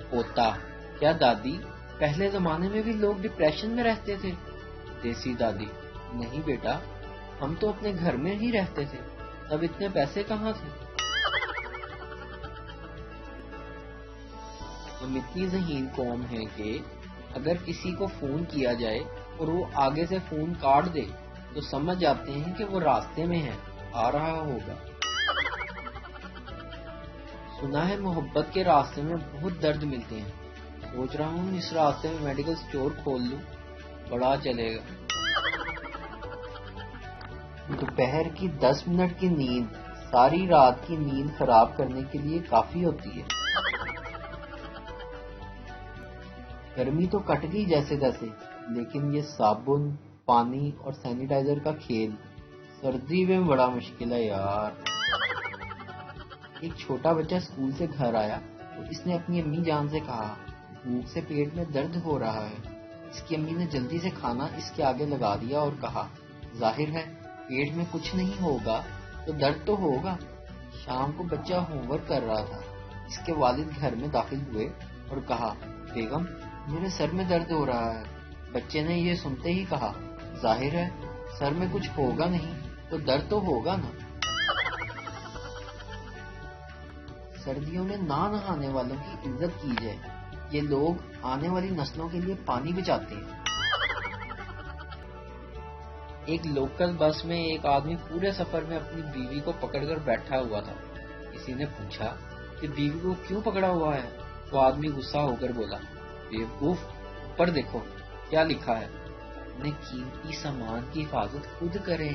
پوتا: کیا دادی، پہلے زمانے میں بھی لوگ ڈپریشن میں رہتے تھے؟ دیسی دادی: نہیں بیٹا، ہم تو اپنے گھر میں ہی رہتے تھے، تب اتنے پیسے کہاں تھے؟ ہم اتنی ذہین قوم ہیں کہ اگر کسی کو فون کیا جائے اور وہ آگے سے فون کاٹ دے تو سمجھ جاتے ہیں کہ وہ راستے میں ہے، آ رہا ہوگا۔ سنا ہے محبت کے راستے میں بہت درد ملتے ہیں، سوچ رہا ہوں اس راستے میں میڈیکل سٹور کھول لوں، بڑا چلے گا۔ دوپہر کی 10 منٹ کی نیند ساری رات کی نیند خراب کرنے کے لیے کافی ہوتی ہے۔ گرمی تو کٹ گئی جیسے تیسے، لیکن یہ صابن، پانی اور سینیٹائزر کا کھیل سردی میں بڑا مشکل ہے یار۔ ایک چھوٹا بچہ اسکول سے گھر آیا تو اس نے اپنی امی جان سے کہا بھوک سے پیٹ میں درد ہو رہا ہے۔ اس کی امی نے جلدی سے کھانا اس کے آگے لگا دیا اور کہا ظاہر ہے پیٹ میں کچھ نہیں ہوگا تو درد تو ہوگا۔ شام کو بچہ ہوم ورک کر رہا تھا، اس کے والد گھر میں داخل ہوئے اور کہا بیگم میرے سر میں درد ہو رہا ہے۔ بچے نے یہ سنتے ہی کہا ظاہر ہے سر میں کچھ ہوگا نہیں تو درد تو ہوگا نا۔ سردیوں میں نہ نہانے والوں کی عزت کی جائے، یہ لوگ آنے والی نسلوں کے لیے پانی بچاتے ہیں۔ ایک لوکل بس میں ایک آدمی پورے سفر میں اپنی بیوی کو پکڑ کر بیٹھا ہوا تھا۔ کسی نے پوچھا کہ بیوی کو کیوں پکڑا ہوا ہے؟ تو آدمی غصہ ہو کر بولا بیوقوف، اوپر دیکھو کیا لکھا ہے، اپنے قیمتی سامان کی حفاظت خود کریں۔